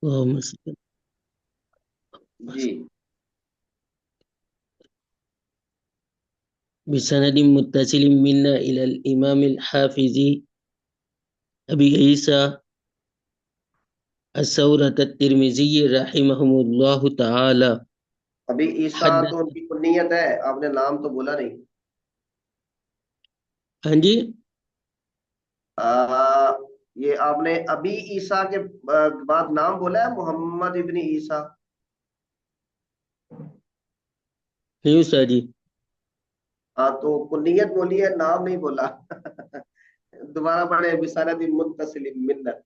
اللهم صل جی بسند متصل منا إلى الإمام الحافظ أبي عيسى الثورة الترمذي رحمه الله تعالى ابھی عیسیٰ حدث. تو ان کی کنیت ہے، آپ نے نام تو بولا نہیں۔ ہاں جی، یہ آپ نے ابھی عیسیٰ کے بعد نام بولا ہے محمد ابن عیسیٰ؟ نہیں استاد جی، ہاں تو کنیت بولی ہے، نام نہیں بولا۔ دوبارہ پڑھے، بسند متصل منت۔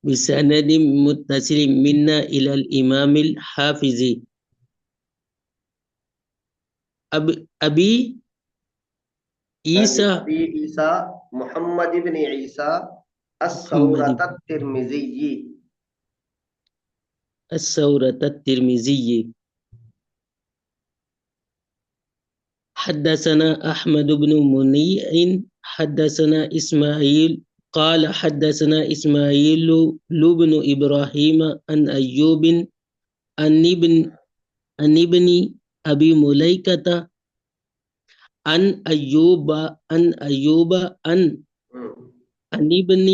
بسند متصل منا إلى الإمام الحافظ أبي ہاں جی، عيسى ابھی عیسیٰ محمد ابن عیسیٰ محمد الثورۃ الترمذی۔ الثورة الترمذي حدثنا أحمد بن منيع حدثنا إسماعيل قال حدثنا إسماعيل بن إبراهيم عن أيوب عن ابن أبي مليكة عن أيوب عن ابن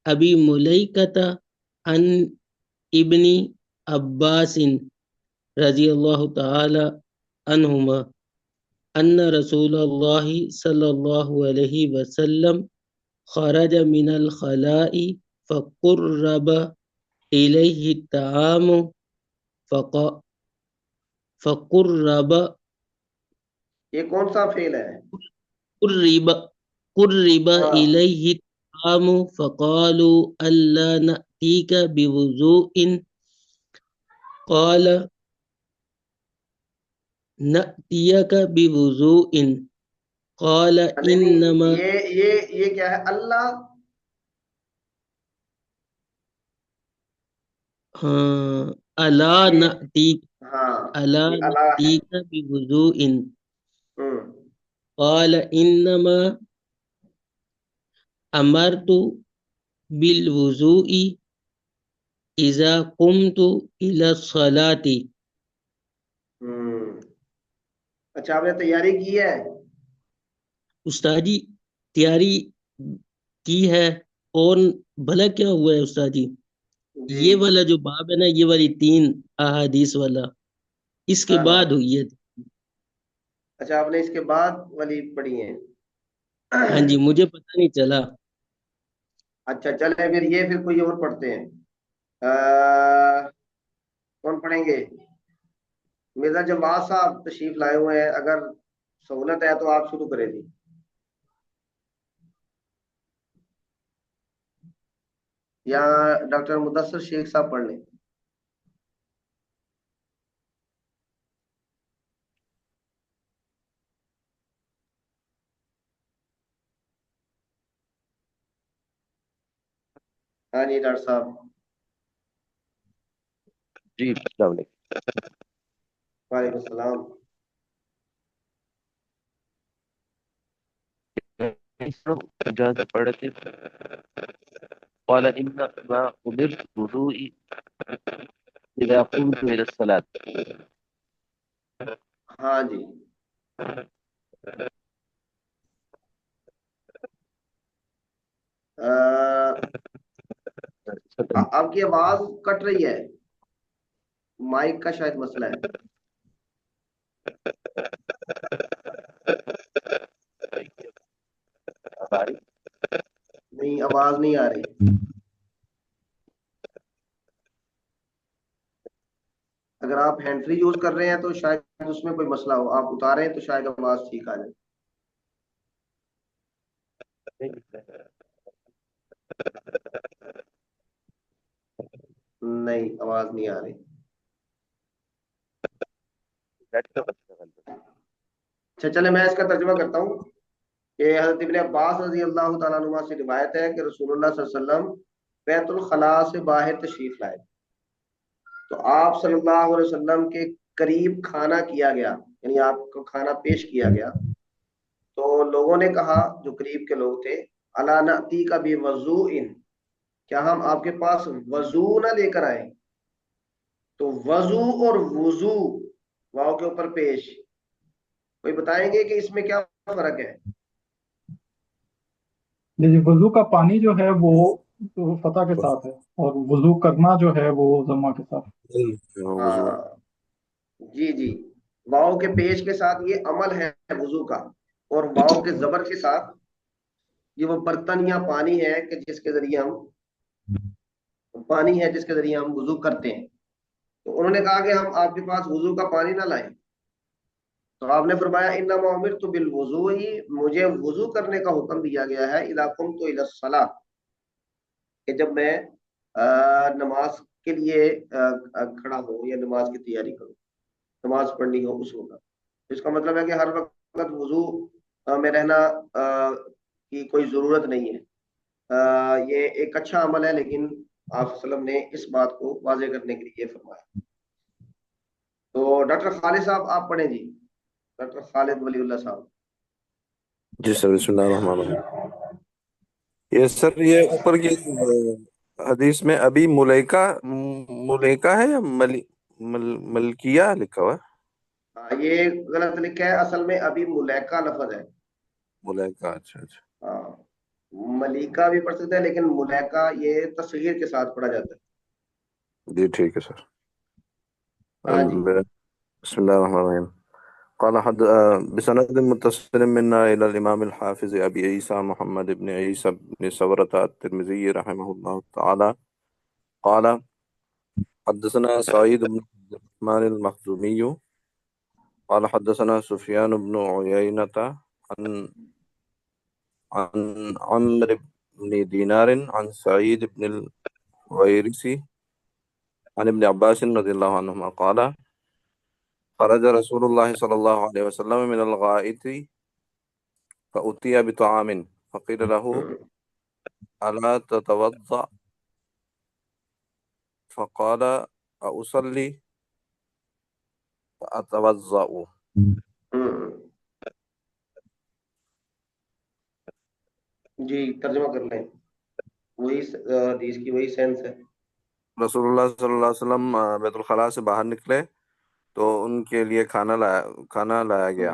أبي مليكة عن ابن عباس رضي الله تعالى عنهما أن رسول الله صلى الله عليه وسلم خرج من الخلاء فقرب إليه الطعام فقرب یہ کون سا فعل ہے؟ قرب قرب ہاں إليه الطعام فقالوا ألا نأتيك بوضوء قال نأتيك بوضوء قال نہیں نہیں، إنما یہ کیا ہے؟ اللہ ألا یہ، نأتيك ہاں ألا یہ اللہ ہے۔ نأتيك بوضوء ہوں قال إنما أمرت بالوضوء إذا قمت إلى الصلاة. ہوں اچھا، آپ نے تیاری کی ہے؟ استاد جی تیاری کی ہے، اور بھلا کیا ہوا ہے استاد جی؟ جی یہ والا جو باب ہے نا، یہ والی 3 احادیث والا اس کے ہاں ہاں، بعد ہوئی ہے۔ اچھا آپ نے اس کے بعد والی پڑھی ہیں؟ ہاں جی، مجھے پتہ نہیں چلا۔ اچھا چلے پھر، یہ پھر کوئی اور پڑھتے ہیں۔ کون پڑھیں گے؟ مرزا جماعت صاحب تشریف لائے ہوئے ہیں، اگر سہولت ہے تو آپ شروع کریں جی، یا ڈاکٹر مدثر شیخ صاحب پڑھ لیں۔ ہاں جی ڈاکٹر صاحب۔ جی السلام علیکم۔ وعلیکم السلام۔ اجازت پڑھتے قال انما امرت بالوضوء اذا قمت الى الصلاة۔ ہاں جی، آپ کی آواز کٹ رہی ہے، مائک کا شاید مسئلہ ہے۔ نہیں، آواز نہیں آ رہی۔ اگر آپ ہینڈ فری یوز کر رہے ہیں تو شاید اس میں کوئی مسئلہ ہو، آپ اتاریں تو شاید آواز ٹھیک آ جائے۔ نہیں، آواز نہیں آ رہی۔ اچھا چلے، میں اس کا ترجمہ کرتا ہوں کہ حضرت ابن عباس رضی اللہ تعالیٰ عنہ سے روایت ہے کہ رسول اللہ صلی اللہ علیہ وسلم بیت الخلاء سے باہر تشریف لائے تو آپ صلی اللہ علیہ وسلم کے قریب کھانا کیا گیا، یعنی آپ کو کھانا پیش کیا گیا، تو لوگوں نے کہا جو قریب کے لوگ تھے، الا نأتی کا بوضوء، کیا ہم آپ کے پاس وضو نہ لے کر آئیں؟ تو وضو اور وضو واؤ کے اوپر پیش، کوئی بتائیں گے کہ اس میں کیا فرق ہے؟ جی وضو کا پانی جو ہے وہ تو فتح کے ساتھ ہے، اور وضو کرنا جو ہے وہ ضمہ کے ساتھ۔ وضو ہاں جی جی، واؤ کے پیش کے ساتھ یہ عمل ہے وضو کا، اور واؤ کے زبر کے ساتھ یہ وہ برتن یا پانی ہے کہ جس کے ذریعے ہم وضو کرتے ہیں۔ تو انہوں نے کہا کہ ہم آپ کے پاس وضو کا پانی نہ لائیں، تو آپ نے فرمایا انما امرت بالوضوء، مجھے وضو کرنے کا حکم دیا گیا ہے اذا قمت الى الصلاۃ، کہ جب میں نماز کے لیے کھڑا ہوں یا نماز کی تیاری کروں، نماز پڑھنی ہو اس وقت۔ اس کا مطلب ہے کہ ہر وقت وضو میں رہنا کی کوئی ضرورت نہیں ہے، یہ ایک اچھا عمل ہے، لیکن آپ صلی اللہ علیہ وسلم نے اس بات کو واضح کرنے کے لیے فرمایا۔ تو ڈاکٹر خالد صاحب آپ پڑھیں جی، ڈاکٹر خالد ولی اللہ صاحب۔ جی سر، بسم اللہ الرحمن الرحیم۔ یہ سر یہ اوپر کی حدیث میں ابھی ملیکہ ہے یا ملکیہ لکھا ہوا ہے؟ ہاں یہ غلط لکھا ہے، اصل میں ابھی ملیکہ لفظ ہے۔ ملیکہ، اچھا اچھا۔ ہاں ملیکہ بھی پڑھ سکتے ہیں، لیکن ملیکہ یہ تصغیر کے ساتھ پڑھا جاتا ہے۔ جی ٹھیک ہے سر۔ ہاں جی بسم اللہ الرحمن الرحیم۔ قال بسند متصل منا الى الامام الحافظ ابي عيسى محمد بن عيسى بن ثورة الترمذي رحمه الله تعالى قال حدثنا سعيد بن عبد الرحمن المخزومي قال حدثنا سفيان بن عيينة عن عمرو بن دينار عن سعيد بن الويرسي عن ابن عباس رضي الله عنهما قال خرج رسول الله صلى الله عليه وسلم من الغائط فأتي بطعام فقيل له ألا تتوضأ فقال أصلي فأتوضأ۔ جی ترجمہ کر لیں، وہی حدیث کی وہی سینس ہے۔ رسول اللہ صلی اللہ علیہ وسلم بیت الخلاء سے باہر نکلے تو ان کے لیے کھانا لایا گیا۔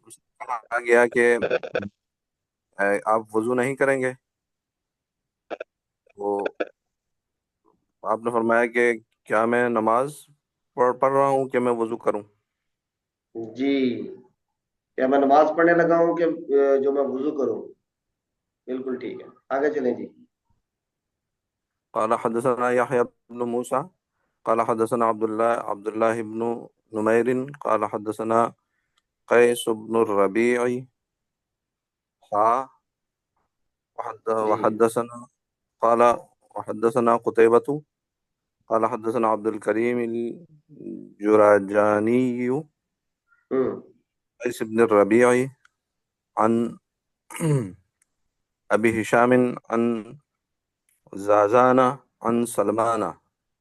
اس میں کہا گیا کہ آپ وضو نہیں کریں گے؟ وہ آپ نے فرمایا کہ کیا میں نماز پڑھ رہا ہوں کہ میں وضو کروں؟ جی کیا میں نماز پڑھنے لگا ہوں کہ جو میں وضو کروں؟ بالکل ٹھیک ہے، آگے چلیں جی۔ قال حدثنا يحيى بن موسى قال حدثنا عبد الله بن نمير قال حدثنا قيس بن الربيع وحدثنا قال وحدثنا قتيبة قال حدثنا عبد الكريم الجرجاني قيس بن الربيع عن أبي هشام عن زازان عن سلمان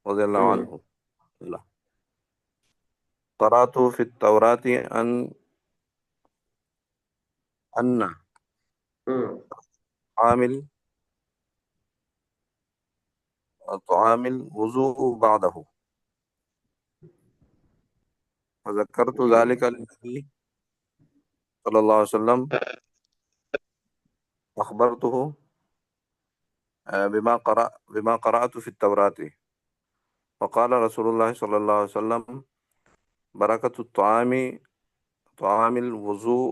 رضي الله عنه قرأت في التوراة أن طعام الوضوء بعده فذكرت ذلك للنبي صلى الله عليه وسلم أخبرته بما قرأت في التوراة فقال رسول الله صلى الله عليه وسلم بركة طعام الوضوء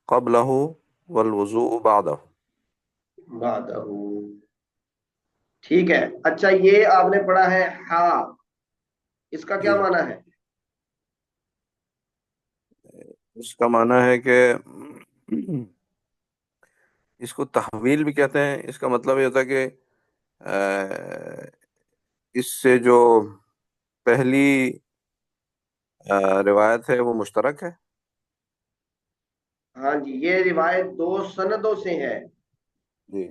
قبله والوضوء بعده۔ ٹھیک ہے، اچھا یہ آپ نے پڑھا ہے ہا، اس کا کیا معنی ہے؟ اس کا معنی ہے کہ اس کو تحویل بھی کہتے ہیں۔ اس کا مطلب یہ ہوتا ہے کہ اس سے جو پہلی روایت ہے وہ مشترک ہے۔ ہاں جی، یہ روایت 2 سندوں سے ہے، جی،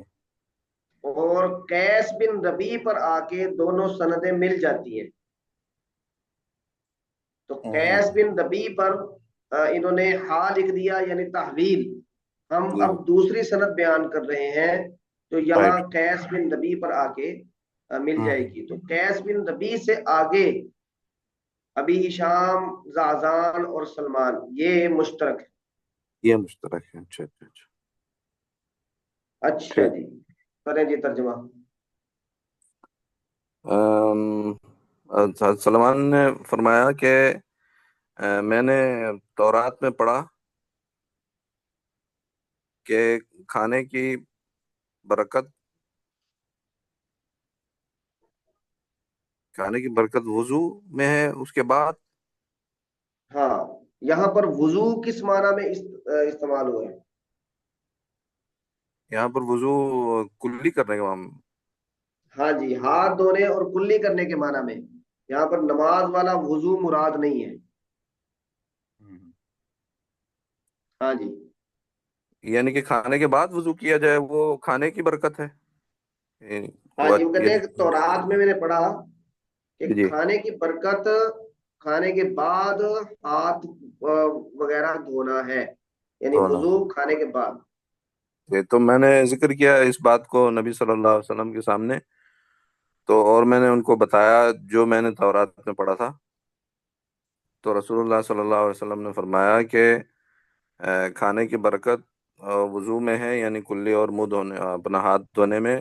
اور قیس بن ربیع پر آ کے دونوں سندیں مل جاتی ہیں۔ تو قیس بن ربیع پر انہوں نے ہا لکھ دیا، یعنی تحویل۔ ہم اب دوسری سند بیان کر رہے ہیں جو یہاں رائٹ قیس بن ربیع پر آ کے مل جائے گی. تو قیس بن ربیع سے آگے ابی ہشام، زعزان اور سلمان یہ مشترک ہے. یہ مشترک ہے. اچھا اچھا اچھا اچھا ٹھیک. جی کریں جی ترجمہ. حضرت سلمان نے فرمایا کہ میں نے تورات میں پڑھا کہ کھانے کی برکت وضو میں ہے. اس کے بعد ہاں یہاں پر وضو کس معنی میں استعمال ہوا ہے؟ یہاں پر وضو کلی کرنے کا ہاں جی ہاتھ دھونے اور کلی کرنے کے معنی میں. یہاں پر نماز والا وضو مراد نہیں ہے. ہاں جی یعنی کہ کھانے کے بعد وضو کیا جائے وہ کھانے کی برکت ہے. ہاں جی وہ کہتے ہیں کہ تورات میں نے پڑھا کہ جی کھانے کی برکت کھانے کے بعد ہاتھ وغیرہ دھونا ہے، یعنی دھونا. وضو کھانے کے بعد. تو میں نے ذکر کیا اس بات کو نبی صلی اللہ علیہ وسلم کے سامنے، تو اور میں نے ان کو بتایا جو میں نے تورات میں پڑھا تھا. تو رسول اللہ صلی اللہ علیہ وسلم نے فرمایا کہ کھانے کی برکت وضو میں ہے، یعنی کلی اور منہ دھونے، اپنا ہاتھ دھونے میں،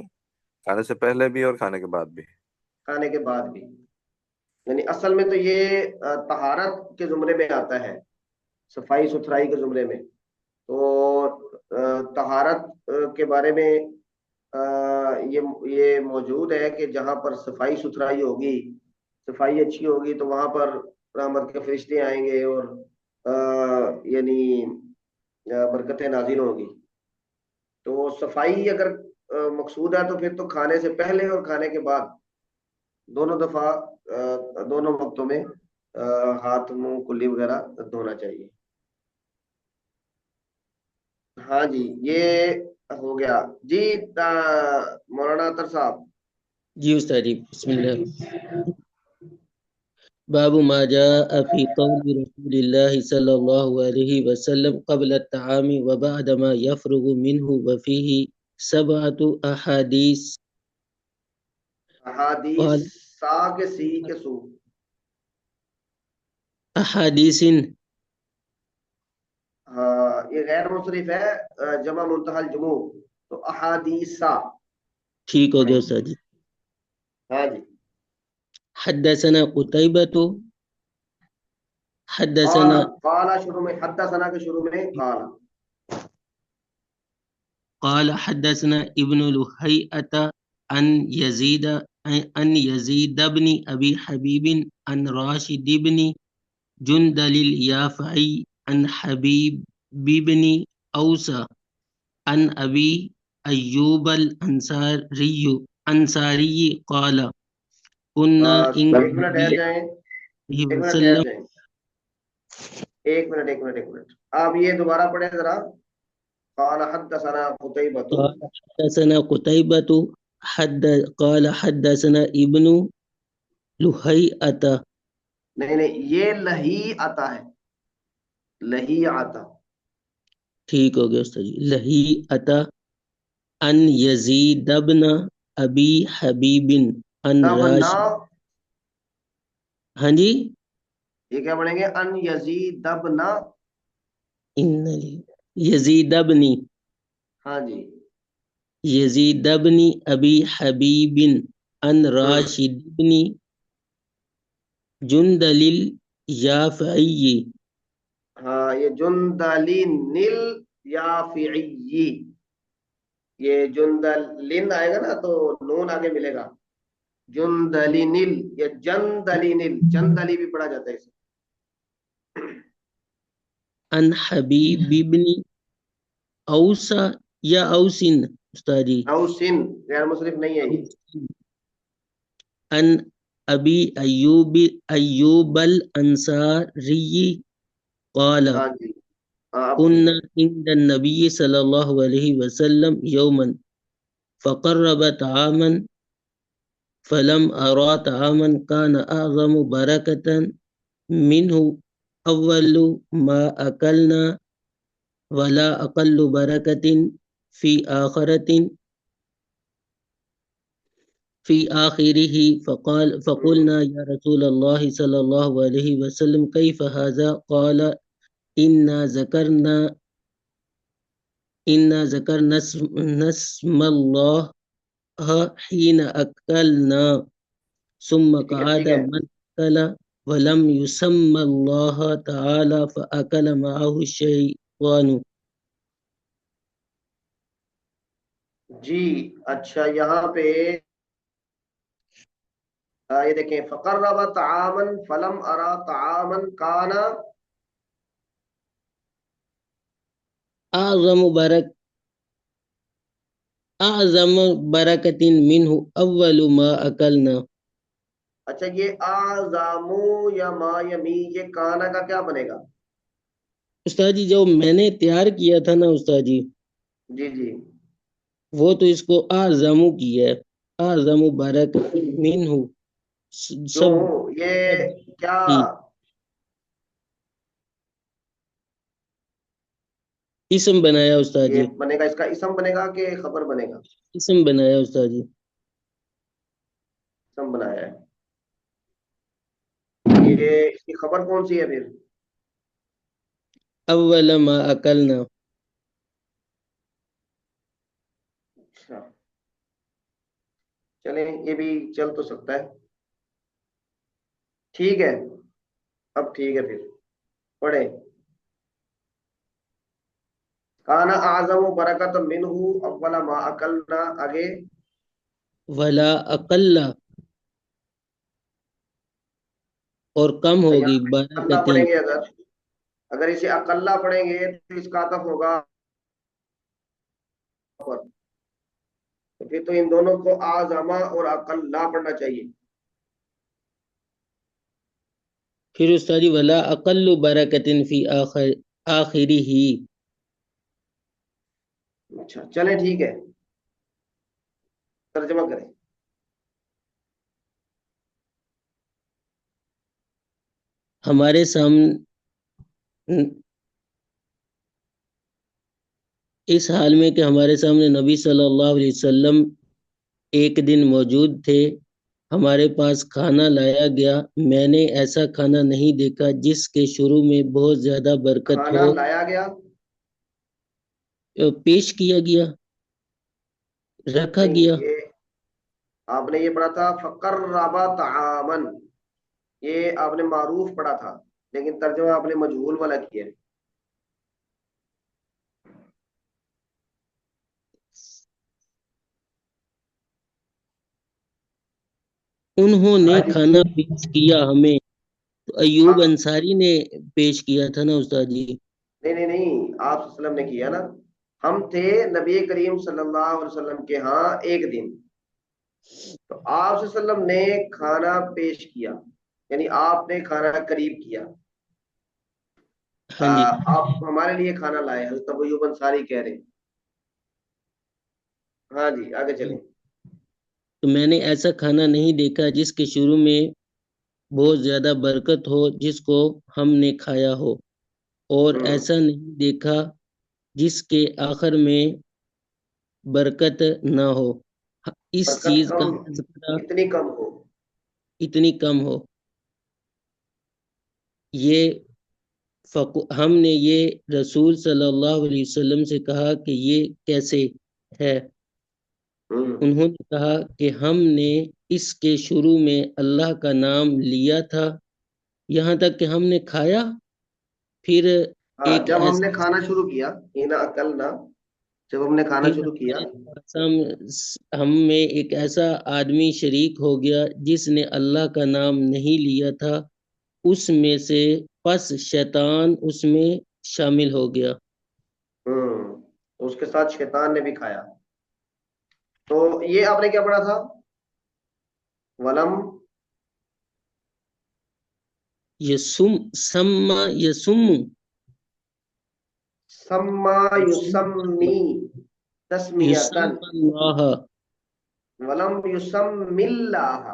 کھانے سے پہلے بھی اور کھانے کے بعد بھی. کھانے کے بعد بھی یعنی اصل میں تو یہ طہارت کے زمرے میں آتا ہے، صفائی ستھرائی کے زمرے میں. تو طہارت کے بارے میں یہ موجود ہے کہ جہاں پر صفائی ستھرائی ہوگی، صفائی اچھی ہوگی، تو وہاں پر رحمت کے فرشتے آئیں گے اور یعنی برکتیں نازل ہوگی. تو صفائی اگر مقصود ہے تو پھر تو کھانے سے پہلے اور کھانے کے بعد دونوں دفعہ دونوں وقتوں میں ہاتھ منہ کلی وغیرہ دھونا چاہیے. ہاں جی یہ ہو گیا جی. مولانا اطہر صاحب. جی استاد جی بسم اللہ. باب ما جاء في قول رسول الله صلى الله عليه وسلم قبل الطعام وبعد ما يفرغ منه وفيه 7 أحاديث. احادیث قال سا کے سی کے سو أحاديث. ہاں یہ غیر مصرف ہے، جمع منتہى الجموع، تو احادیثا ٹھیک ہو گیا پڑھیں. استاد جی. ہاں جی حدثنا قتيبة حدثنا قال شروع میں حدثنا کے شروع میں قال حدثنا ابن لهيئة عن يزيد بن أبي حبيب عن راشد بن جندل اليافعي عن حبيب بن أوس عن أبي أيوب الأنصاري قال كنا إن ایک منٹ ٹھہر جائیں، ایک منٹ ٹھہر وسلم. جائیں، ایک منٹ آپ یہ دوبارہ پڑھیں ذرا. قال حدثنا قتيبة. قال حدثنا قتيبة قال حدثنا ابن لهيئة. نہیں یہ لہی آتا ہے، لہی آتا. ٹھیک ہو گیا استاد جی. لهيئة عن يزيد بن أبي حبيب عن تب نہ راشد. ہاں جی یہ کیا پڑھیں گے؟ ان یزید ابن. يزيد بن ہاں جی يزيد بن أبي حبيب عن راشد بن جندل اليافعي. ہاں یہ جندلین نیل یافعی، یہ جندلین آئے گا نا تو نون آگے ملے گا. جندلینل یا جندلینل، جندلی بھی پڑھا جاتا ہے اسے. عن حبيب بن أوس یا أوسن استاد جی. اوسن غیر مصرف نہیں ہے یہ. عن أبي أيوب الأنصاري قال ہاں جی آپ كنا عند النبي صلى الله عليه وسلم يوما فقرب طعاما فلم أرى طعاما كان أعظم بركة منه أول ما أكلنا ولا أقل بركة في آخرة في آخره فقلنا يا رسول الله صلى الله عليه وسلم كيف هذا؟ قال إنا ذكرنا اسم الله حين أكلنا ثم ٹھیک ہے قعد ٹھیک ہے من أكل ولم يسمى الله تعالى فأكل معه الشيطان. جی اچھا یہاں پہ یہ دیکھیں فقرب طعاما فلم ارا طعاما کانا أعظم بركة منه أول ما أكلنا. اچھا یہ آزامو یا ما یمی یہ کانا کا کیا بنے گا؟ استاد جی جو میں نے تیار کیا تھا نا استاد جی جی جی وہ تو اس کو اعظمو کیا ہے اعظم برکت منہ سب کیوں یہ کیا جی اسم بنایا استاد جی یہ بنے گا، اس کا اسم بنے گا کہ خبر بنے گا؟ اسم بنایا استاد جی اسم بنایا ہے، یہ اس کی خبر کون سی ہے پھر؟ اول ما اکلنا. اچھا چلیں یہ بھی چل تو سکتا ہے، ٹھیک ہے اب ٹھیک ہے پھر پڑھیں کانا اعظم برکت منہ اول ما اکلنا آگے ولا اقل اور کم ہوگی یہاں اقلہ برکتیں. پڑھیں گے، اگر اسے اقلہ پڑھیں گے تو اس کا عطف ہوگا پر، تو پھر تو ان دونوں کو اعظم اور اقلہ پڑھنا چاہیے. پھر استاد جی ولا اقل برکت فی آخری ہی. اچھا چلیں ٹھیک ہے ترجمہ کریں. ہمارے سامنے اس حال میں کہ ہمارے سامنے نبی صلی اللہ علیہ وسلم ایک دن موجود تھے، ہمارے پاس کھانا لایا گیا. میں نے ایسا کھانا نہیں دیکھا جس کے شروع میں بہت زیادہ برکت کھانا ہو. لایا گیا، پیش کیا گیا، رکھا نہیں گیا. یہ آپ نے یہ پڑھا تھا فقرب طعاما، یہ آپ نے معروف پڑھا تھا لیکن ترجمہ آپ نے مجہول والا کیا ہے. انہوں نے ہاں جی کھانا پیش کیا ہمیں. تو ایوب ہاں انصاری نے پیش کیا تھا نا استاد جی. نہیں آپ صلی اللہ علیہ وسلم نے کیا نا، ہم تھے نبی کریم صلی اللہ علیہ وسلم کے ہاں ایک دن، تو آپ صلی اللہ علیہ وسلم نے کھانا پیش کیا، یعنی آپ نے کھانا قریب کیا. ہاں جی آپ ہمارے لیے کھانا لائے، حضرت ابو ایوب انصاری کہہ رہے ہیں. ہاں جی آگے چلیں. تو میں نے ایسا کھانا نہیں دیکھا جس کے شروع میں بہت زیادہ برکت ہو جس کو ہم نے کھایا ہو، اور ایسا نہیں دیکھا جس کے آخر میں برکت نہ ہو. اس برکت چیز کا کم، تذکرہ اتنی کم ہو. اتنی کم ہو. یہ ہم نے یہ رسول صلی اللہ علیہ وسلم سے کہا کہ یہ کیسے ہے. انہوں نے کہا کہ ہم نے اس کے شروع میں اللہ کا نام لیا تھا یہاں تک کہ ہم نے کھایا. پھر ہاں ایک جب ہم ایسا نے کھانا شروع کیا، اینا اکلنا، جب ہم نے کھانا پھر شروع کیا ہمارے پاس ہم میں ایک ایسا آدمی شریک ہو گیا جس نے اللہ کا نام نہیں لیا تھا. اس میں سے پس شیطان اس میں شامل ہو گیا. تو اس کے ساتھ شیطان نے بھی کھایا. تو یہ آپ نے کیا پڑھا تھا؟ ولم سما یسم سما یسمی تسمیتن یسم اللہ. ولم یسم اللہ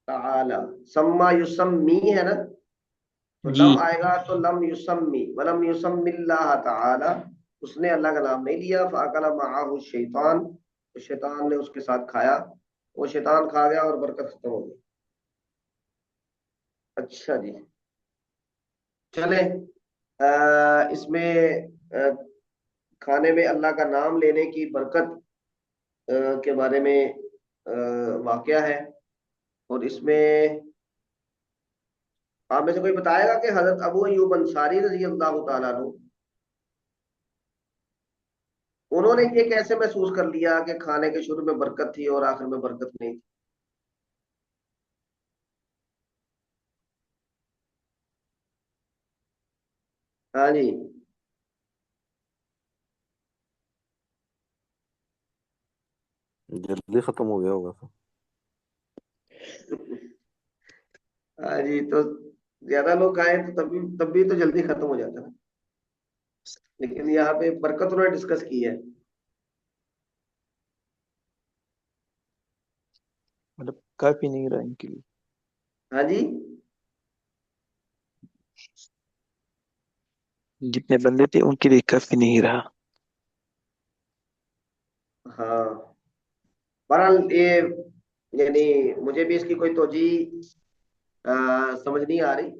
تعالی. سما یسمی ہے نا، تو جی لم آئے گا تو لم یسمی، ولم یسم اللہ تعالی، اس نے اللہ کا نام نہیں لیا. فاکل معہ الشیطان، تو شیطان نے اس کے ساتھ کھایا. وہ شیطان کھا گیا اور برکت ختم ہو گئی. اچھا جی چلیں اس میں کھانے میں اللہ کا نام لینے کی برکت کے بارے میں واقعہ ہے. اور اس میں آپ میں سے کوئی بتائے گا کہ حضرت ابو ایوب انصاری رضی اللہ تعالیٰ عنہ انہوں نے یہ کیسے محسوس کر لیا کہ کھانے کے شروع میں برکت تھی اور آخر میں برکت نہیں تھی؟ ہاں جی جلدی ختم ہو گیا ہوگا. ہاں جی تو زیادہ لوگ کھائیں تو تب بھی تو جلدی ختم ہو جاتا ہے. لیکن یہاں پہ برکت انہوں نے ڈسکس کی ہے. مطلب کافی نہیں رہا ان کے لیے. ہاں جی جتنے بندے تھے ان کے لیے کافی نہیں رہا. ہاں بہرحال یہ یعنی مجھے بھی اس کی کوئی توجہ سمجھ نہیں آ رہی.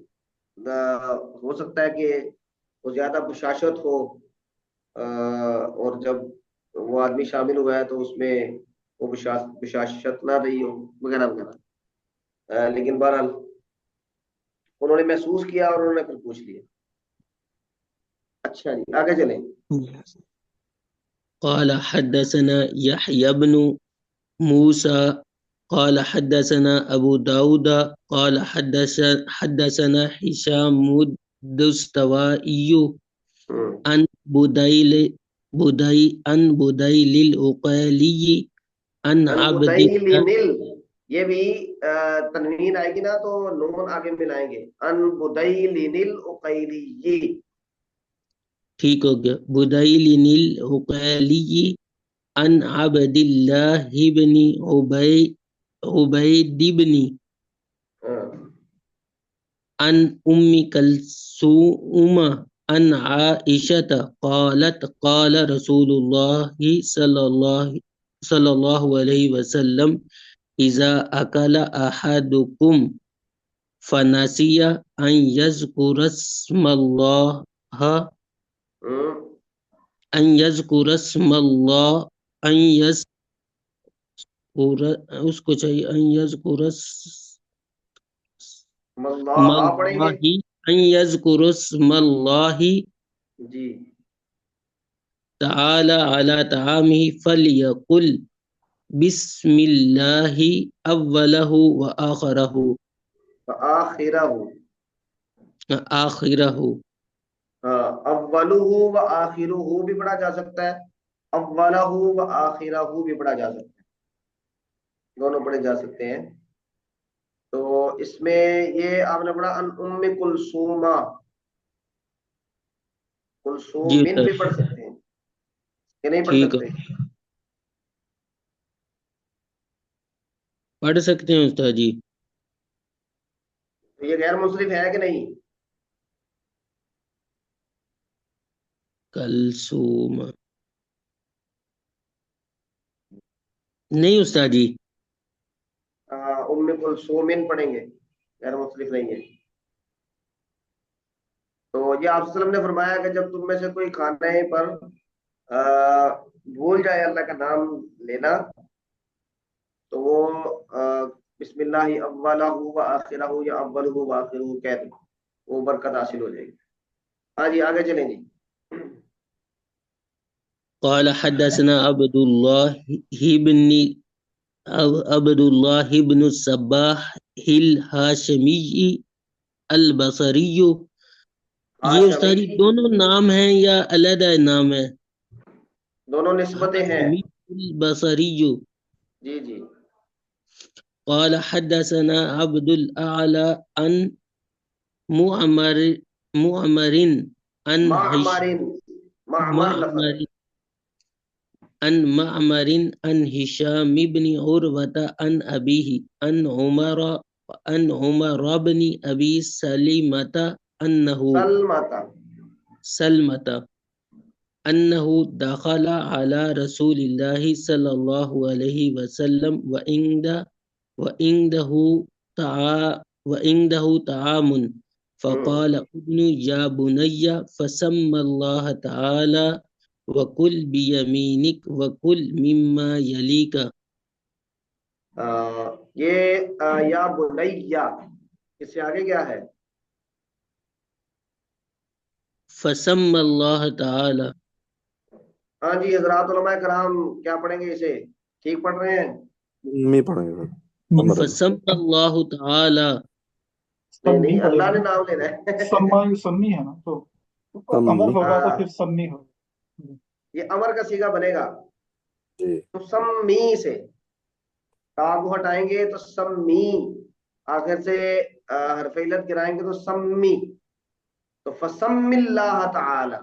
ہو سکتا ہے کہ وہ زیادہ بشاشت ہو اور جب وہ آدمی شامل ہوا ہے تو اس میں وہ بشاشت نہ رہی ہو وغیرہ وغیرہ. لیکن بہرحال انہوں نے محسوس کیا اور انہوں نے پھر پوچھ لیا. اچھا جی آگے چلیں. قال حدثنا يحيى بن موسى قال حدثنا أبو داود قال حدثنا هشام الدستوائي عن بديل العقيلي عن عبد الله. یہ بھی تنوین آئے گی نا تو نون آگے ملائیں گے. ان بدیل العقیلی ٹھیک ہو گیا. بدیل العقیلی عن عبد الله بن عبید بن عن كلثوم عن عائشة قالت قال رسول الله صلى الله عليه وسلم إذا أكل أحدكم فنسي أن يذكر اسم الله اس کو چاہیے أن يذكر أن يذكر اسم الله جی تعالى على طعامه فليقل بسم الله أوله وآخره آخره. اولہ و آخرہ بھی پڑھا جا سکتا ہے, اولہ و آخرہ بھی پڑھا جا سکتا ہے, دونوں پڑھے جا سکتے ہیں. تو اس میں یہ آپ نے پڑھا ان ام کلثوم بھی پڑھ سکتے ہیں کہ نہیں پڑھ سکتے؟ پڑھ سکتے ہیں استاد جی. یہ غیر منصرف ہے کہ نہیں؟ کلثوم نہیں استاد جی. ام کلثوم پڑھیں گے, غیر منصرف نہیں ہے. تو یہ آپ صلی اللہ علیہ وسلم نے فرمایا کہ جب تم میں سے کوئی کھانے پر بھول جائے اللہ کا نام لینا تو وہ بسم اللہ اولہ و آخرہ یا اولہ و آخرہ کہہ دو, وہ برکت حاصل ہو جائے گی. ہاں جی آگے چلیں جی. قال حدثنا عبد الله بن الصباح الهاشمي البصري. یہ استاد جی دونوں نام ہیں یا علیحدہ نام ہے؟ دونوں نسبتیں ہیں. البصري. جی جی. قال حدثنا عبد الأعلى عن معمر عن هشام بن عروة عن أبيه عن عمر بن أبي سلمة أنه دخل على رسول الله صلى الله عليه وسلم وعنده طعام فقال ابن يا بني فسمى الله تعالى وكل بيمينك وكل مما يليك. یہ یا بنیا اس سے آگے کیا ہے؟ فسمى الله تعالى. ہاں جی حضرات علماء کرام کیا پڑھیں گے اسے؟ ٹھیک پڑھ رہے ہیں؟ نہیں پڑھیں گے فسمى الله تعالى. نہیں سمی نہیں پڑے اللہ گا نے نام لینا ہے. سما سمی ہے نا تو امر ہوگا تو پھر سمی ہوگا. یہ امر کا صیغہ بنے گا جی تو سمی سے تا کو ہٹائیں گے تو سمی، آخر سے حرف علت گرائیں گے تو سمی، تو فسم اللہ تعالی.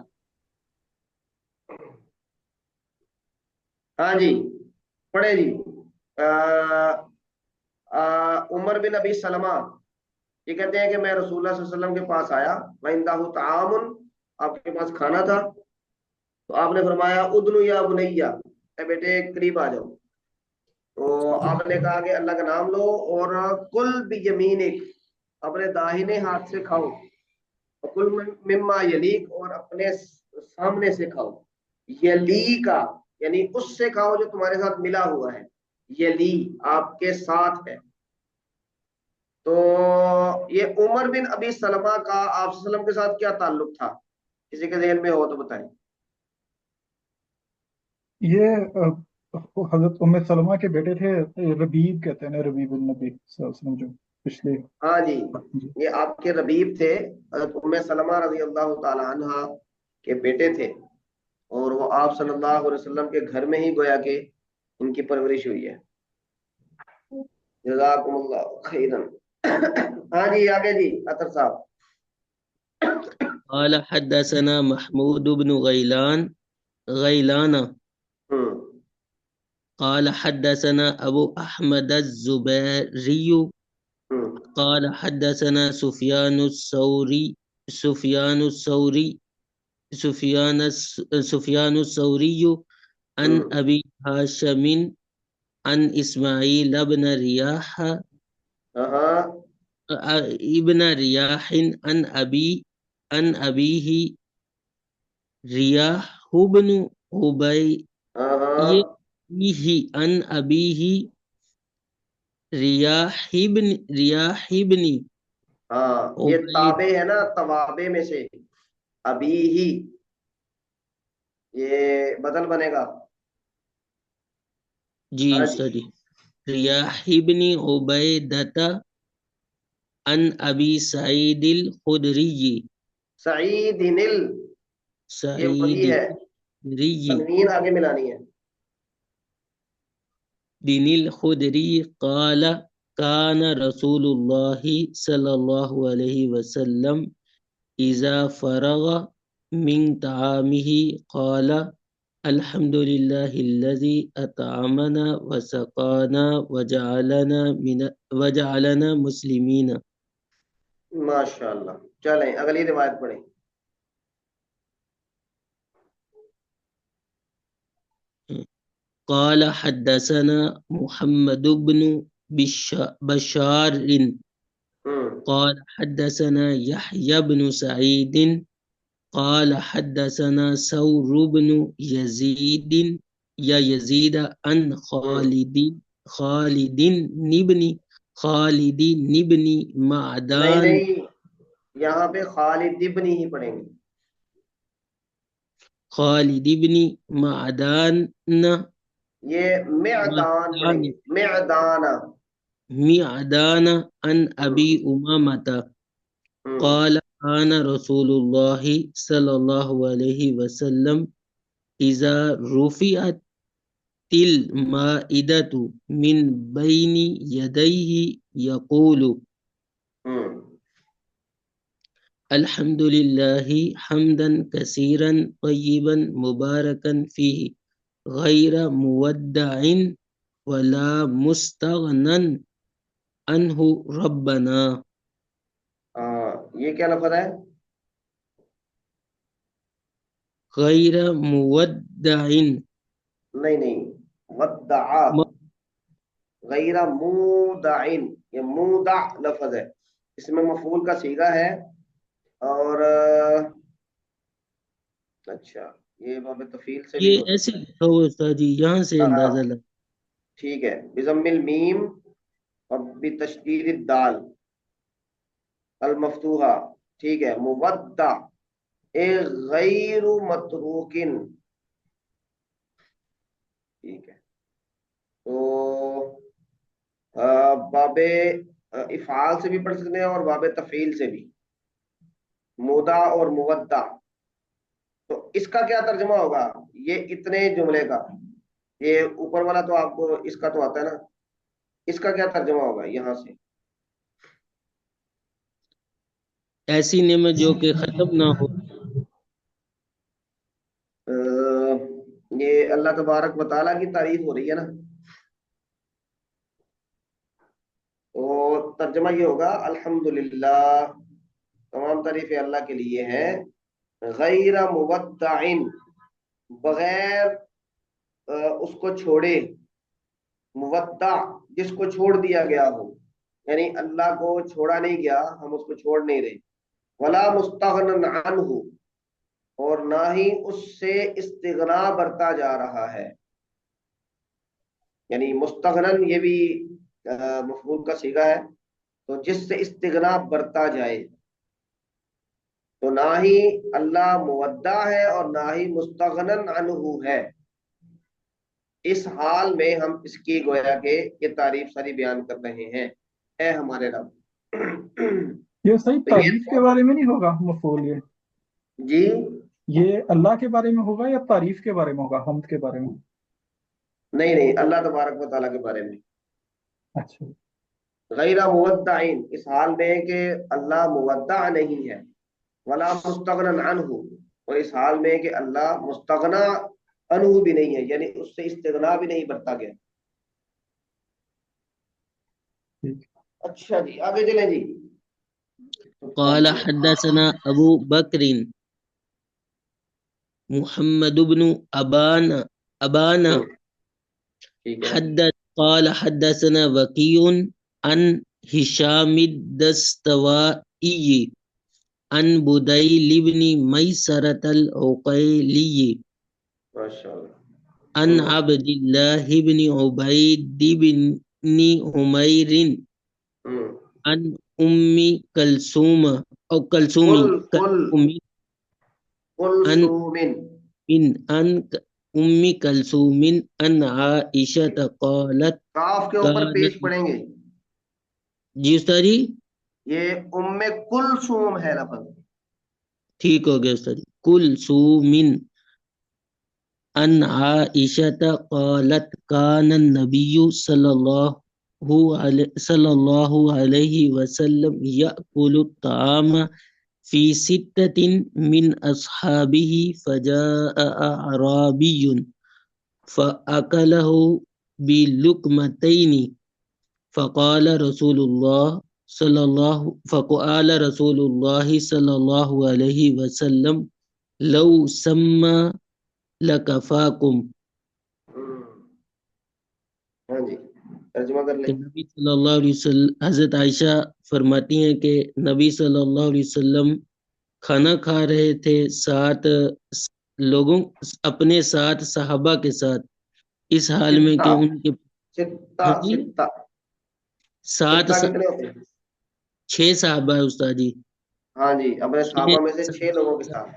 ہاں جی پڑھے جی. عمر بن ابی سلمہ یہ کہتے ہیں کہ میں رسول اللہ صلی اللہ علیہ وسلم کے پاس آیا، وَعِندَهُ طَعَامٌ، آپ کے پاس کھانا تھا، تو آپ نے فرمایا ادنو یا بنیا، اے بیٹے قریب آ جاؤ. تو آپ نے کہا کہ اللہ کا نام لو اور کل بیمینک، اپنے داہنے ہاتھ سے کھاؤ، کل مما یلیک، اور اپنے سامنے سے کھاؤ. یلی کا یعنی اس سے کھاؤ جو تمہارے ساتھ ملا ہوا ہے، یلی آپ کے ساتھ ہے. تو یہ عمر بن ابی سلمہ کا آپ صلی اللہ علیہ وسلم کے ساتھ کیا تعلق تھا؟ کسی کے ذہن میں ہو تو بتائیں. یہ حضرت ام سلمہ کے بیٹے تھے، ربیب کہتے ہیں نا، ربیب النبی صلی اللہ علیہ وسلم جو پچھلے. ہاں جی جی یہ آپ کے ربیب تھے، حضرت ام سلمہ رضی اللہ تعالی عنہ کے بیٹے تھے، اور وہ آپ صلی اللہ علیہ وسلم کے گھر میں ہی گویا کہ ان کی پرورش ہوئی ہے. جزاکم اللہ خیرن. ہاں جی آگے جی اطہر صاحب. قال حدثنا محمود بن غيلان قال حدثنا أبو أحمد الزبيري قال حدثنا سفيان الثوري عن أبي هاشم عن إسماعيل بن رياح عن أبيه رياح بن عبيد عن أبيه رياح بن ہاں یہ تابع ہے نا توابع میں سے، ابھی ہی یہ بدل بنے گا. جی استاد رياح بن عبيدة عن أبي سعيد الخدري سعید یہ وہی ہے، تنوین آگے ملانی ہے. بن الخدري قال كان رسول الله صلى الله عليه وسلم إذا فرغ من طعامه قال الحمد لله الذي أطعمنا وسقانا وجعلنا مسلمين. ماشاء اللہ. چلیں اگلی روایت پڑھیں. قال حدثنا محمد بن بشار قال حدثنا يحيى بن سعيد قال حدثنا ثور بن يزيد عن خالد بن معدان. نہیں یہاں پہ خالد ابن ہی پڑھیں گے. خالد بن معدان یہ معدان پڑھیں گے، معدان عن أبي أمامة قال كان رسول الله صلى الله عليه وسلم إذا رفعت المائدة من بين يديه يقول الحمد لله حمدا كثيرا طيبا مباركا فيه غير مودع ولا مستغنى عنه ربنا. یہ کیا لفظ ہے؟ غیر مودع نہیں ودعا، غیر مودع، یہ مودع لفظ ہے، اس میں مفعول کا صیغہ ہے، اور اچھا یہ باب تفعیل سے بھی یہ ہو ایسے سکتا ہے۔ لکھا ہوا ہے استاد جی، یہاں سے ہاں اندازہ لگا۔ ٹھیک ہے، بضم المیم اور بتشدید الدال المفتوحہ، ٹھیک ہے، مودع اے غیر متروکن، ٹھیک ہے، تو باب افعال سے بھی پڑھ سکتے ہیں اور باب تفعیل سے بھی، مودع اور مودع۔ تو اس کا کیا ترجمہ ہوگا، یہ اتنے جملے کا، یہ اوپر والا تو آپ کو اس کا تو آتا ہے نا، اس کا کیا ترجمہ ہوگا یہاں سے؟ ایسی نعمت جو کہ ختم نہ ہو۔ یہ اللہ تبارک و تعالیٰ کی تعریف ہو رہی ہے نا، تو ترجمہ یہ ہوگا الحمدللہ، تمام تعریفیں اللہ کے لیے ہیں، غیر مودع، بغیر اس کو چھوڑے، مودع جس کو چھوڑ دیا گیا ہو، یعنی اللہ کو چھوڑا نہیں گیا، ہم اس کو چھوڑ نہیں رہے، ولا مستغنن عنہ، اور نہ ہی اس سے استغنا برتا جا رہا ہے، یعنی مستغنن یہ بھی مفعول کا صیغہ ہے، تو جس سے استغنا برتا جائے، تو نہ ہی اللہ مودع ہے اور نہ ہی مستغنن عنہ ہے، اس حال میں ہم اس کی گویا کہ یہ تعریف ساری بیان کر رہے ہیں، اے ہمارے رب۔ یہ صحیح تو یہ تعریف کے بارے میں نہیں ہوگا مفعول، جی یہ اللہ کے بارے میں ہوگا یا تعریف کے بارے میں ہوگا، حمد کے بارے میں؟ نہیں اللہ تبارک و تعالیٰ کے بارے میں، اچھا، غیر مودع، اس حال میں کہ اللہ مودع نہیں ہے، ولا مستغنن عنہ، اور اس حال میں کہ اللہ مستغنا عنہ بھی نہیں ہے، یعنی اس سے استغنا بھی نہیں برتا گیا۔ ٹھیک۔ اچھا جی آگے چلیں جی۔ قال حدثنا ابو بکر محمد بن ابان ٹھیک ہے، قال حدثنا وكيع عن هشام الدستوائي عن بديل بن ميسرة العقيلي ماشاء اللہ، عن عبد الله بن عبيد بن عمير عن أم كلثوم أو كلثوم عن عن أم كلثوم عن عائشة قالت کاف کے اوپر پیش پڑیں گے، جی استاد جی یہ ام کلثوم ہے لفظ، ٹھیک ہو گیا استاد جی، كلثوم عن عائشة قالت كان النبي صلى الله عليه وسلم يأكل الطعام في ستة من أصحابه فجاء أعرابي فأكله بلقمتين فقال رسول الله صلى الله عليه وسلم لو سمى لکفاکم، ہاں جی ترجمہ کر لیں۔ کہ نبی صلی اللہ علیہ وسلم، حضرت عائشہ فرماتی ہیں کہ نبی صلی اللہ علیہ وسلم کھانا کھا رہے تھے ساتھ لوگوں، اپنے ساتھ صحابہ کے ساتھ، اس حال میں کہ ان کے ستہ ہاں جی ستہ سات ستہ کتنے ہوتے ہیں؟ 6 صحابہ ہے استاد جی، ہاں جی اپنے صحابہ میں سے 6 6 لوگوں کے ساتھ۔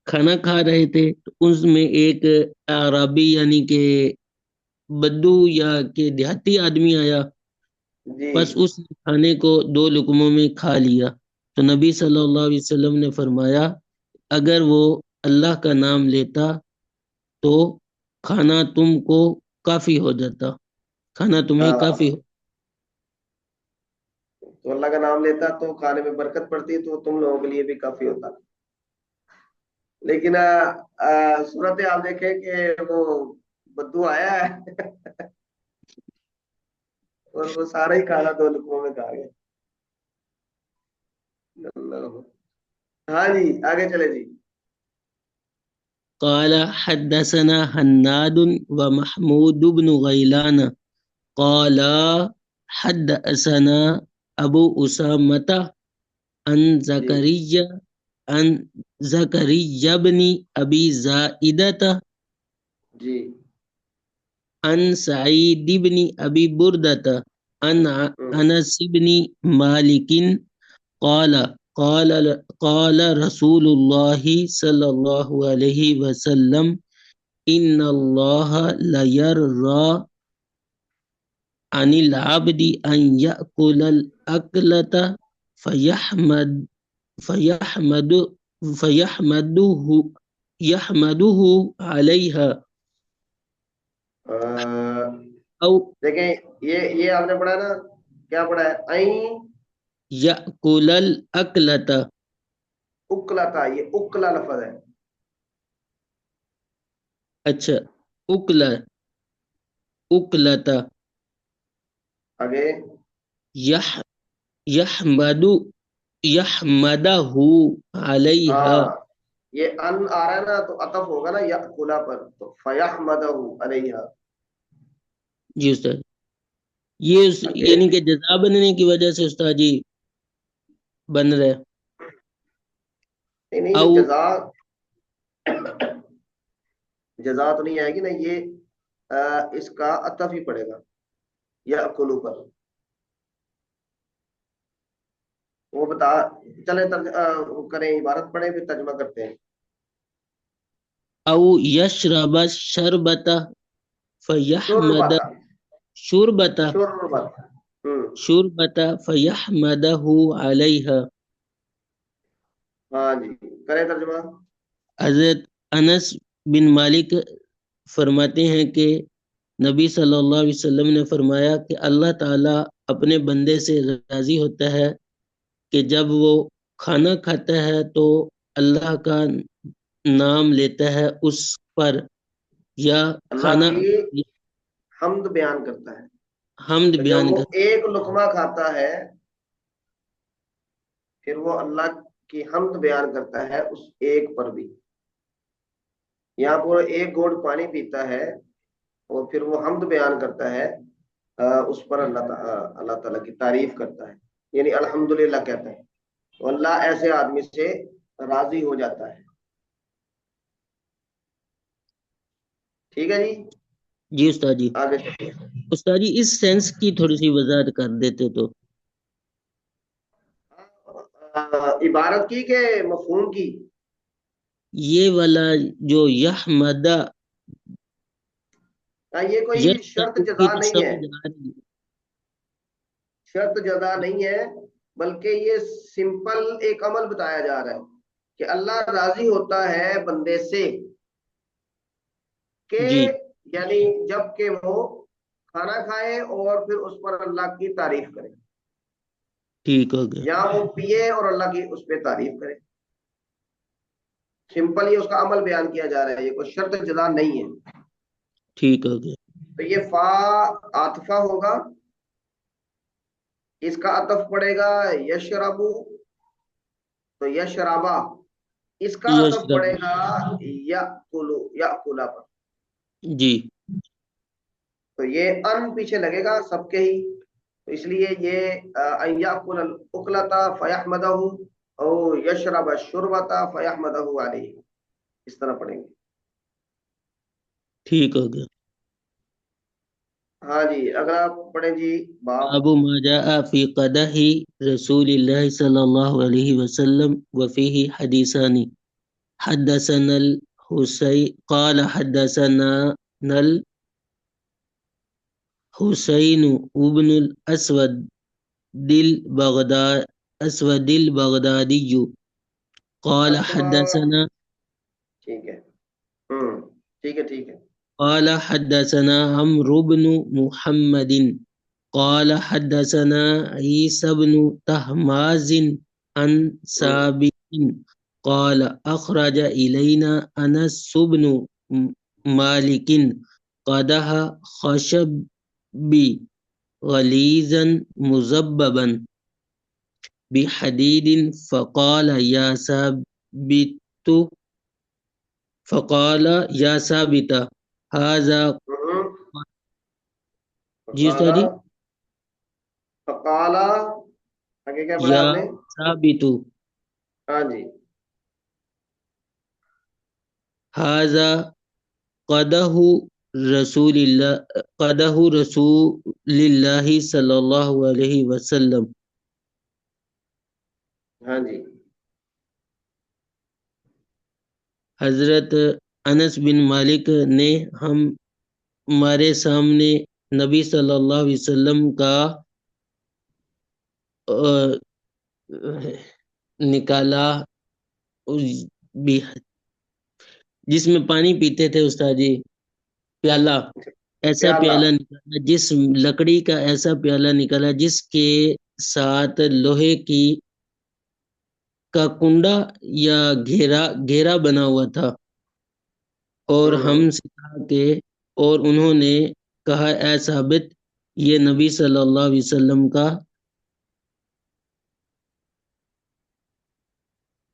کھانا کھا رہے تھے، تو اس میں ایک اعرابی یعنی کہ بدو یا کہ دیہاتی آدمی آیا، جی بس اس نے کھانے کو 2 لقموں میں کھا لیا، تو نبی صلی اللہ علیہ وسلم نے فرمایا اگر وہ اللہ کا نام لیتا تو کھانا تم کو کافی ہو جاتا، کھانا تمہیں کافی ہو۔ تو اللہ کا نام لیتا تو کھانے میں برکت پڑتی، تو تم لوگوں کے لیے بھی کافی ہوتا، لیکن صورت آپ دیکھیں کہ وہ بدو آیا ہے اور وہ سارا ہی کھانا 2 لقموں میں کھا گیا۔ ہاں جی آگے چلے جی۔ قال حدثنا هناد ومحمود بن غيلان قال حدثنا أبو أسامة عن زكريا بن أبي زائدة جی عن سعيد بن أبي بردة عن أنس بن مالك قال رسول الله صلى الله عليه وسلم إن الله لا يرضى عن العبد أن يأكل الأكلة فيحمده عليها أو دیکھیں یہ آپ نے پڑھا نا، کیا پڑھا ہے؟ این يأكل الأكلة. اکلتا، یہ اکلا لفظ ہے. اچھا اکلتا آگے یحمدہ علیہا. ہاں یہ ان آ رہا ہے نا تو عطف ہوگا نا یأکلا پر، تو فیحمدہ علیہا. جی استاد، یہ یعنی کہ جزا بننے کی وجہ سے استاد جی بن رہے. نہیں او جزا تو نہیں آئے گی نا، یہ اس کا عطف ہی پڑے گا یأکلو پر. وہ بتا چلے کریں، عبارت پڑھیں پھر ترجمہ کرتے ہیں. او یشرب شربتا فیحمد شربتا شربتا فیحمدہ علیہا. ہاں جی کریں ترجمہ. حضرت انس بن مالک فرماتے ہیں کہ نبی صلی اللہ علیہ وسلم نے فرمایا کہ اللہ تعالیٰ اپنے بندے سے راضی ہوتا ہے کہ جب وہ کھانا کھاتا ہے تو اللہ کا نام لیتا ہے اس پر، یا اللہ کھانا کی حمد بیان کرتا ہے. حمد تو بیان جب وہ کرتا ایک لقمہ کھاتا ہے پھر وہ اللہ کی حمد بیان کرتا ہے اس ایک پر بھی. یہاں پر ایک گھونٹ پانی پیتا ہے اور پھر وہ حمد بیان کرتا ہے اس پر، اللہ تعالیٰ کی تعریف کرتا ہے، یعنی الحمدللہ کہتا ہے. تو اللہ ایسے آدمی سے راضی ہو جاتا ہے. ٹھیک ہے جی. جی استاد جی. آگے چلیے. استاد جی اس سینس کی تھوڑی سی وضاحت کر دیتے تو. عبارت کی کہ مفہوم کی؟ یہ والا جو یحمدہ، یہ کوئی شرط جزا نہیں ہے، ہے. شرط جزا نہیں ہے، بلکہ یہ سمپل ایک عمل بتایا جا رہا ہے کہ اللہ راضی ہوتا ہے بندے سے کہ جی یعنی جب کہ وہ کھانا کھائے اور پھر اس پر اللہ کی تعریف کرے، ٹھیک ہو گیا. یا وہ پیے اور اللہ کی اس پہ تعریف کرے. سمپل یہ اس کا عمل بیان کیا جا رہا ہے، یہ کوئی شرط جزا نہیں ہے. ٹھیک ہو گیا. تو یہ فا عاطفہ ہوگا، اس کا عطف پڑے گا یشربو، تو یشربا، اس کا عطف پڑے گا یأکلو، یأکلا پر. جی تو یہ ان پیچھے لگے گا سب کے ہی، تو اس لیے یہ ان یأکل الاکلتا فیحمدہ او یشرب الشربتا فیحمدہ علیہ، اس طرح پڑھیں گے. ٹھیک ہو گیا. ہاں جی اگلا پڑھیں جی. ابو ما جاء فی قدح رسول اللہ صلی اللہ علیہ وسلم وفیہ حدیثان. حدثنا الحسین قال حدثنا الحسین ابن الاسود البغدادی قال حدثنا ٹھیک ہے ٹھیک ہے. قال حدثنا عمرو بن محمد قال حدثنا عيسى بن تهماز عن ثابت قال أخرج إلينا أنس بن مالك قدح خشب غليظا مزببا بحديد فقال يا ثابت فقال یا ثابت هذا جی استاد جی فقال آگے کیا پڑھا یا آپ نے؟ ثابت ہاں جی هذا قدح رسول اللہ صلی اللہ علیہ وسلم. ہاں جی حضرت انس بن مالک نے ہمارے سامنے نبی صلی اللہ علیہ وسلم کا نکالا جس میں پانی پیتے تھے استاد جی، پیالہ، ایسا پیالہ نکالا، جس لکڑی کا ایسا پیالہ نکالا جس کے ساتھ لوہے کا کنڈا یا گھیرا بنا ہوا تھا، اور ہم سے کہا کہ اور انہوں نے کہا اے ثابت یہ نبی صلی اللہ علیہ وسلم کا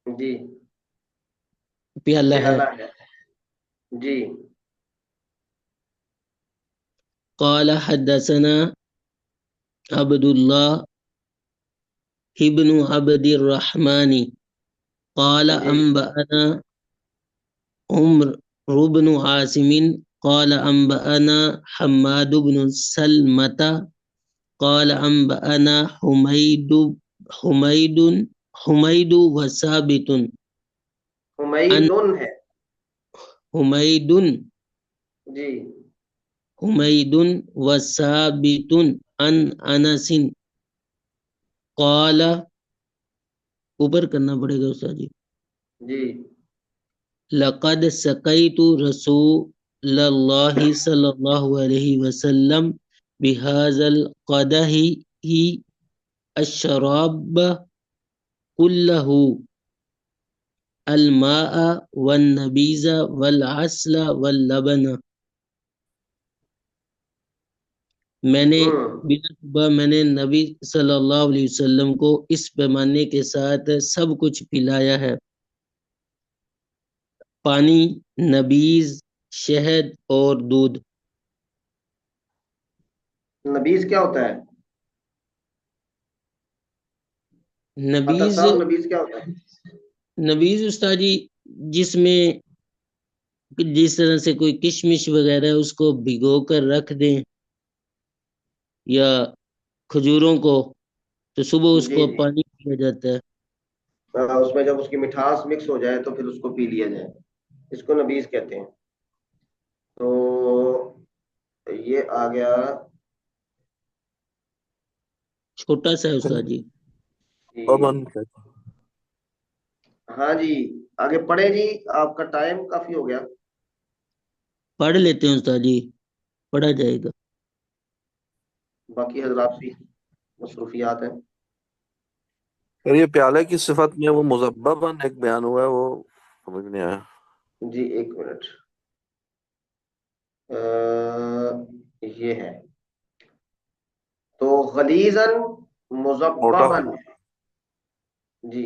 جی پیالہ ہے. جی قال حدثنا عبد الله ابن عبد الرحمن قال انبأنا عمر بن عاصم قال انبأنا حماد بن سلمة قال انبأنا حميد وثابت حمیدن ہے حميد جی حميد وثابت عن انس قال اوپر کرنا پڑے گا استاد جی. جی لقد سقيت رسول الله صلى الله عليه وسلم بهذا القدح الشراب كله الماء والنبيذ والعسل واللبن. میں نے بلا شبہ میں نے نبی صلی اللہ علیہ وسلم کو اس پیمانے کے ساتھ سب کچھ پلایا ہے، پانی، نبیذ، شہد اور دودھ. نبیذ کیا ہوتا ہے؟ نبیذ نبیذ کیا ہوتا ہے؟ نبیذ استاد جی جس میں جس طرح سے کوئی کشمش وغیرہ اس کو بھگو کر رکھ دیں یا کھجوروں کو تو صبح اس کو پانی پیا جاتا ہے. اس میں جب اس کی مٹھاس مکس ہو جائے تو پھر اس کو پی لیا جائے، اس کو نبیذ کہتے ہیں. تو یہ آ گیا چھوٹا سا ہے استاد جی. ہاں جی آگے پڑھیں جی، آپ کا ٹائم کافی ہو گیا. پڑھ لیتے ہیں استاد جی، پڑھا جائے گا. باقی حضرات بھی مصروفیات ہیں. یہ پیالے کی صفت میں وہ مذبباً ایک بیان ہوا ہے، وہ سمجھ نہیں آیا. جی ایک منٹ، یہ ہے تو غلیظاً مذبباً، جی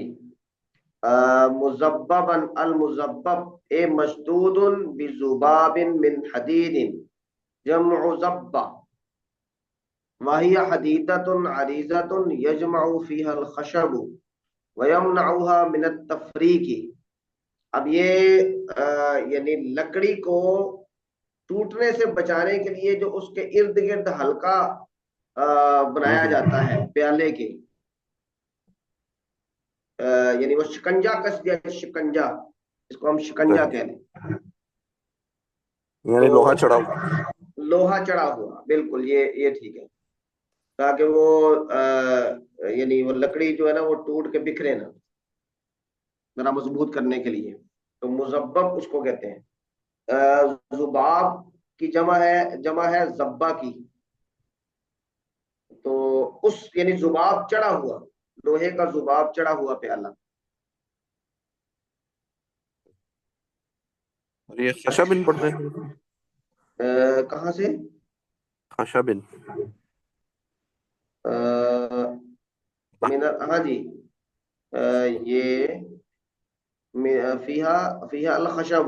مذبباً المذبب اے مشدود بذباب من حدید جمع زبہ وهي حديدة عريضة يجمع فيها الخشب ويمنعها من التفريق. اب یہ یعنی لکڑی کو ٹوٹنے سے بچانے کے لیے جو اس کے ارد گرد ہلکا بنایا جاتا ہے پیالے کے، یعنی وہ شکنجا کس دیا، شکنجا اس کو ہم شکنجا کہہ لیں، یعنی لوہا چڑھا ہوا، لوہا چڑھا ہوا، بالکل یہ ٹھیک ہے، تاکہ وہ یعنی وہ لکڑی جو ہے نا وہ ٹوٹ کے بکھرے نا، ذرا مضبوط کرنے کے لیے. تو مذبب اس کو کہتے ہیں. ذباب کی جمع ہے زبا کی، تو اس یعنی ذباب چڑھا ہوا، لوہے کا ذباب چڑھا ہوا پیالہ. اور یہ خشبن پڑھتے ہیں کہاں سے؟ خشبن ہاں جی یہ فیہا الخشب